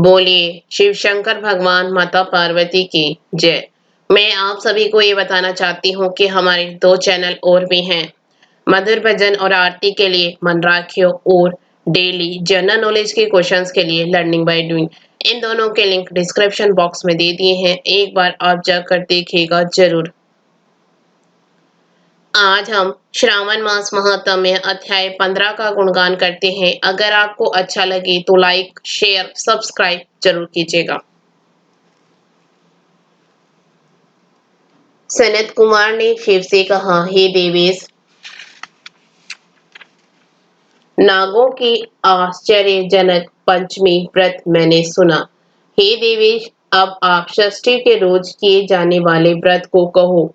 बोलिए शिव शंकर भगवान माता पार्वती की जय। मैं आप सभी को ये बताना चाहती हूँ कि हमारे 2 चैनल और भी हैं। मधुर भजन और आरती के लिए मन राखियो और डेली जनरल नॉलेज के क्वेश्चंस के लिए लर्निंग बाय डूइंग। इन दोनों के लिंक डिस्क्रिप्शन बॉक्स में दे दिए हैं। एक बार आप जाकर देखिएगा जरूर। आज हम श्रावण मास महात्म्य अध्याय 15 का गुणगान करते हैं। अगर आपको अच्छा लगे तो लाइक, शेयर, सब्सक्राइब जरूर कीजिएगा। सनत कुमार ने शिव से कहा, हे देवेश, नागों की आश्चर्यजनक पंचमी व्रत मैंने सुना। हे देवेश, अब आप षष्ठी के रोज किए जाने वाले व्रत को कहो।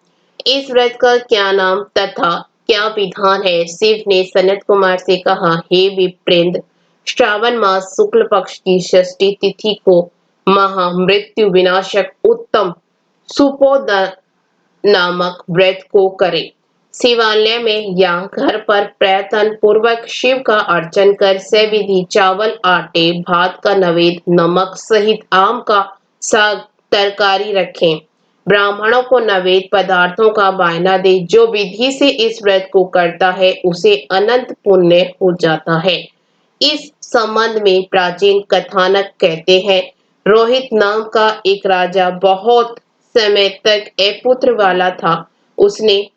इस व्रत का क्या नाम तथा क्या विधान है? शिव ने सनत कुमार से कहा, हे विप्रेंद्र, श्रावण मास शुक्ल पक्ष की षष्ठी तिथि को महामृत्यु विनाशक उत्तम सुपोद नामक व्रत को करें। शिवालय में या घर पर प्रयत्न पूर्वक शिव का अर्चन कर सविधि चावल, आटे, भात का नैवेद्य, नमक सहित आम का साग तरकारी रखें। ब्राह्मणों को नैवेद्य पदार्थों का बायना दे। जो विधि से इस व्रत को करता है उसे अनंत पुण्य हो जाता है। इस संबंध में प्राचीन कथानक कहते हैं, रोहित नाम का एक राजा बहुत समय तक अपुत्र वाला था। उसने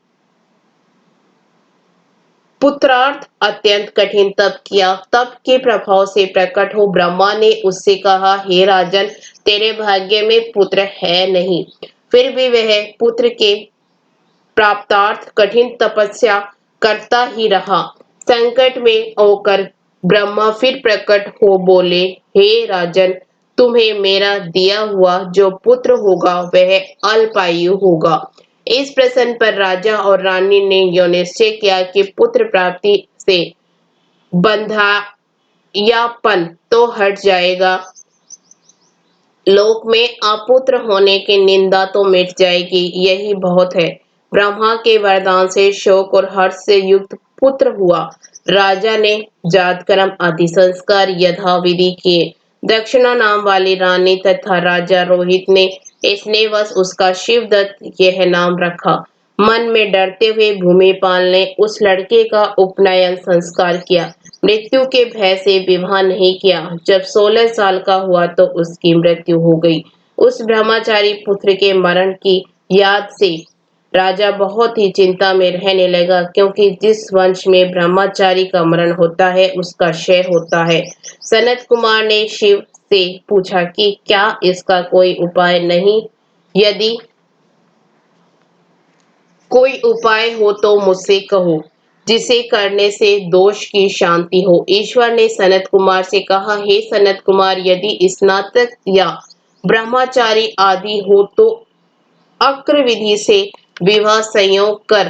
पुत्रार्थ अत्यंत कठिन तप किया। तप के प्रभाव से प्रकट हो ब्रह्मा ने उससे कहा, हे राजन, तेरे भाग्य में पुत्र है नहीं। फिर भी वह पुत्र के प्राप्तार्थ कठिन तपस्या करता ही रहा। संकट में होकर ब्रह्मा फिर प्रकट हो बोले, हे राजन, तुम्हें मेरा दिया हुआ जो पुत्र होगा वह अल्पायु होगा। इस प्रश्न पर राजा और रानी ने यह निश्चय किया कि पुत्र प्राप्ति से बंधायापन तो हट जाएगा, लोक में अपुत्र होने की निंदा तो मिट जाएगी। यही बहुत है। ब्रह्मा के वरदान से शोक और हर्ष से युक्त पुत्र हुआ। राजा ने जातकर्म आदि संस्कार यथाविधि किए। दक्षिणा नाम वाली रानी तथा राजा रोहित ने स्नेहवश उसका शिवदत्त यह नाम रखा। मन में डरते हुए भूमिपाल ने उस लड़के का उपनयन संस्कार किया। मृत्यु के भय से विवाह नहीं किया। जब 16 साल का हुआ तो उसकी मृत्यु हो गई। उस ब्रह्मचारी पुत्र के मरण की याद से राजा बहुत ही चिंता में रहने लगा, क्योंकि जिस वंश में ब्रह्मचारी का मरण होता है उसका क्षय होता है। सनत कुमार ने शिव से पूछा कि क्या इसका कोई उपाय नहीं? यदि कोई उपाय हो तो मुझसे कहो, जिसे करने से दोष की शांति हो। ईश्वर ने सनत कुमार से कहा, हे सनत कुमार, यदि स्नातक या ब्रह्मचारी आदि हो तो अक्र विधि से विवाह संयोग कर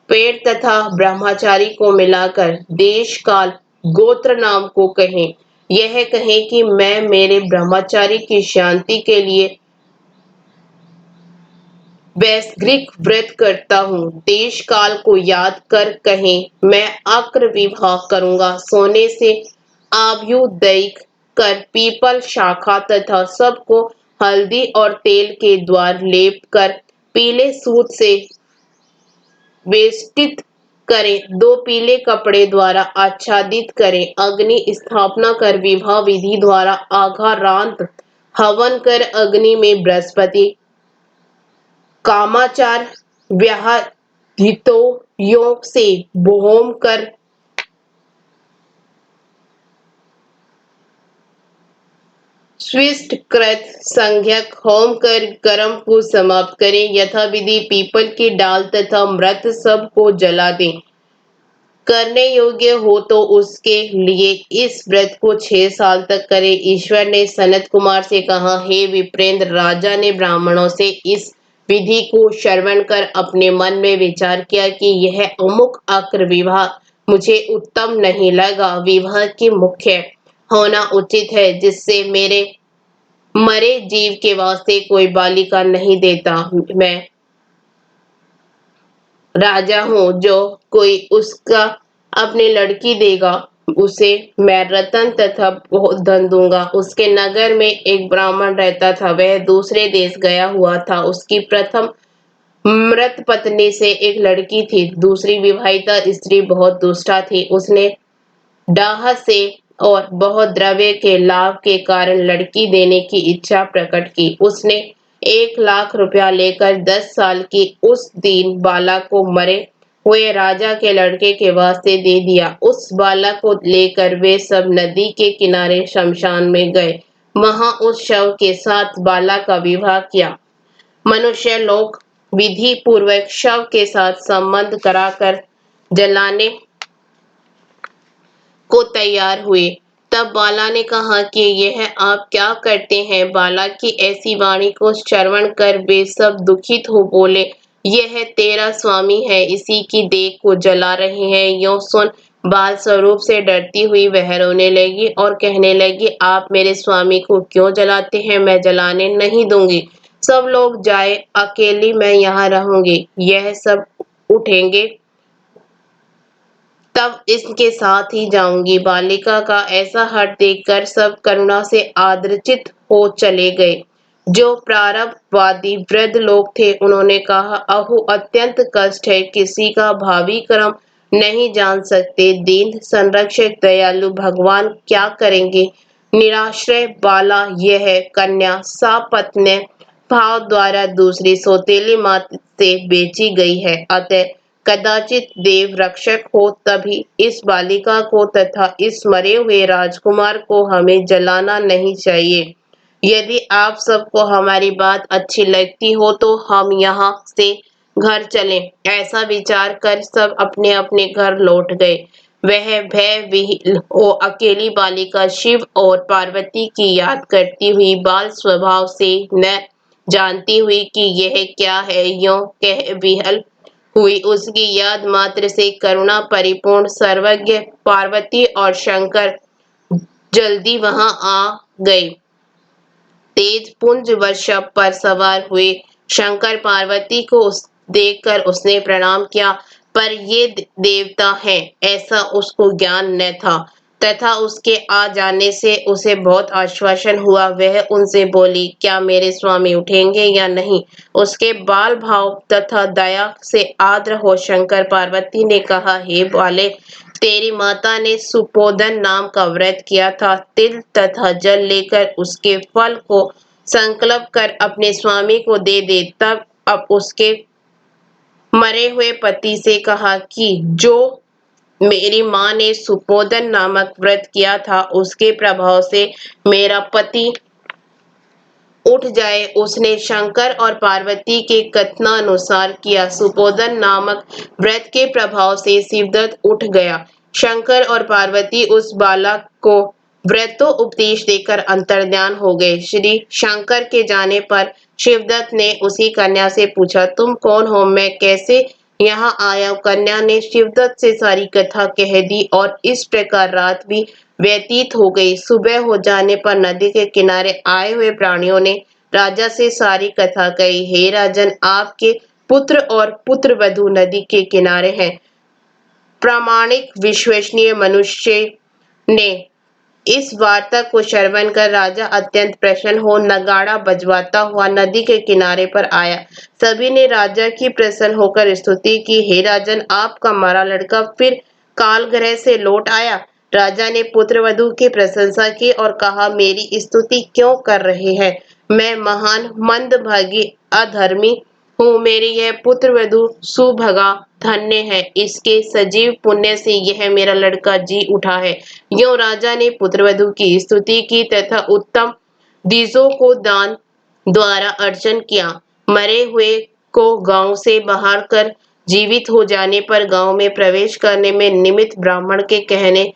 पेड़ तथा ब्रह्मचारी को मिलाकर देश काल गोत्र नाम को कहें। यह कहें कि मैं मेरे ब्रह्मचारी की शांति के लिए वैश्विक व्रत करता हूँ। देश काल को याद कर कहें, मैं अक्र विवाह करूंगा। सोने से आभ्युदय कर पीपल शाखा तथा सबको हल्दी और तेल के द्वार लेप कर पीले सूत से वेष्टित करें। 2 पीले कपड़े द्वारा आच्छादित करें। अग्नि स्थापना कर विवाह विधि द्वारा आघारांत हवन कर अग्नि में बृहस्पति कामाचार व्याहृतों योग से होम कर स्विष्ट कृत संज्ञक होम कर कर्म को समाप्त करें। यथाविधि पीपल की डाल तथा मृत सब को जला दें। करने योग्य हो तो उसके लिए इस व्रत को 6 साल तक करें। ईश्वर ने सनत कुमार से कहा, हे विप्रेंद्र, राजा ने ब्राह्मणों से इस विधि को श्रवण कर अपने मन में विचार किया कि यह अमुक अक्र विवाह मुझे उत्तम नहीं लगा। विवाह की मुख्य होना उचित है, जिससे मेरे मरे जीव के वास्ते कोई बालिका नहीं देता। मैं राजा हूँ, जो कोई उसका अपनी लड़की देगा उसे मैं रतन तथा बहुत धन दूंगा। उसके नगर में एक ब्राह्मण रहता था, वह दूसरे देश गया हुआ था। उसकी प्रथम मृत पत्नी से एक लड़की थी, दूसरी विवाहिता स्त्री बहुत दुष्टा थी। उसने डाह से और बहुत द्रव्य के लाभ के कारण लड़की देने की इच्छा प्रकट की। उसने 1 लाख रुपया लेकर 10 साल की उस दीन बालक को मरे हुए राजा के लड़के के वास्ते दे दिया। उस बालक को लेकर वे सब नदी के किनारे शमशान में गए, वहां उस शव के साथ बालक का विवाह किया। मनुष्य लोग विधि पूर्वक शव के साथ संबंध कराकर जलाने को तैयार हुए। तब बाला ने कहा कि यह आप क्या करते हैं। बाला की ऐसी वाणी को श्रवण कर वे सब दुखित हो बोले, यह तेरा स्वामी है, इसी की देह को जला रहे हैं। यों सुन बाल स्वरूप से डरती हुई वह रोने लगी और कहने लगी, आप मेरे स्वामी को क्यों जलाते हैं, मैं जलाने नहीं दूंगी। सब लोग जाए, अकेली मैं यहाँ रहूंगी। यह सब उठेंगे तब इसके साथ ही जाऊंगी। बालिका का ऐसा हठ देखकर सब करुणा से आदरचित हो चले गए। जो प्रारब्धवादी वृद्ध लोग थे, उन्होंने कहा, अहो अत्यंत कष्ट है, किसी का भावी कर्म नहीं जान सकते। दीन संरक्षक दयालु भगवान क्या करेंगे। निराश्रय बाला यह कन्या सापत्न्य भाव द्वारा दूसरी सौतेली माँ से बेची गई है। अतः कदाचित देव रक्षक हो, तभी इस बालिका को तथा इस मरे हुए राजकुमार को हमें जलाना नहीं चाहिए। यदि आप सबको हमारी बात अच्छी लगती हो तो हम यहाँ से घर चलें। ऐसा विचार कर सब अपने अपने घर लौट गए। वह भय विह्वल हो अकेली बालिका शिव और पार्वती की याद करती हुई बाल स्वभाव से न जानती हुई कि यह क्या है, यों कह विह्वल हुई। उसकी याद मात्र से करुणा परिपूर्ण सर्वज्ञ पार्वती और शंकर जल्दी वहां आ गए। तेज पुंज वृषभ पर सवार हुए। शंकर पार्वती को देखकर उसने प्रणाम किया, पर ये देवता हैं ऐसा उसको ज्ञान न था, तथा उसके आ जाने से उसे बहुत आश्वासन हुआ। वह उनसे बोली, क्या मेरे स्वामी उठेंगे या नहीं। उसके बाल भाव तथा दया से आर्द्र हो शंकर पार्वती ने कहा, हे बाले, तेरी माता ने सुपोधन नाम का व्रत किया था। तिल तथा जल लेकर उसके फल को संकल्प कर अपने स्वामी को दे दे। तब अब उसके मरे हुए पति से कहा कि जो मेरी माँ ने सुपोधन नामक व्रत किया था, उसके प्रभाव से मेरा पति उठ जाए। उसने शंकर और पार्वती के कथनानुसार किया। सुपोधन नामक व्रत के प्रभाव से शिवदत्त उठ गया। शंकर और पार्वती उस बालक को व्रतोपदेश देकर अंतर्ध्यान हो गए। श्री शंकर के जाने पर शिवदत्त ने उसी कन्या से पूछा, तुम कौन हो, मैं कैसे यहाँ आया। कन्या ने शिवदत्त से सारी कथा कह दी और इस प्रकार रात भी व्यतीत हो गई। सुबह हो जाने पर नदी के किनारे आए हुए प्राणियों ने राजा से सारी कथा कही। हे राजन, आपके पुत्र और पुत्र वधू नदी के किनारे हैं। प्रामाणिक विश्वसनीय मनुष्य ने इस वार्ता को श्रवण कर राजा अत्यंत प्रसन्न हो नगाड़ा बजवाता हुआ नदी के किनारे पर आया। सभी ने राजा की प्रसन्न होकर स्तुति की। हे राजन, आपका मरा लड़का फिर कालगृह से लौट आया। राजा ने पुत्र वधू की प्रशंसा की और कहा, मेरी स्तुति क्यों कर रहे हैं। मैं महान मंदभागी अधर्मी हूँ। मेरी यह पुत्र वधू सुभगा धन्य है। इसके सजीव पुण्य से यह मेरा लड़का जी उठा है। यों राजा ने पुत्रवधू की स्तुति की तथा उत्तम बीजों को दान द्वारा अर्चन किया। मरे हुए को गांव से बाहर कर जीवित हो जाने पर गांव में प्रवेश करने में निमित्त ब्राह्मण के कहने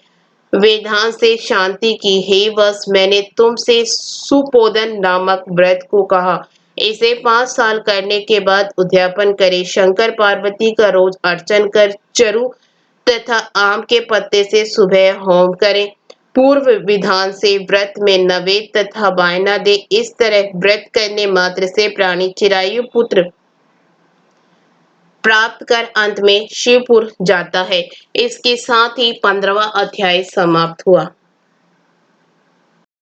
विधान से शांति की। हे वत्स, मैंने तुमसे सुपोधन नामक व्रत को कहा, इसे 5 साल करने के बाद उद्यापन करे। शंकर पार्वती का रोज अर्चन कर चरु तथा आम के पत्ते से सुबह होम करें। पूर्व विधान से व्रत में नवेद तथा बायना दे। इस तरह व्रत करने मात्र से प्राणी चिरायु पुत्र प्राप्त कर अंत में शिवपुर जाता है। इसके साथ ही 15वां अध्याय समाप्त हुआ।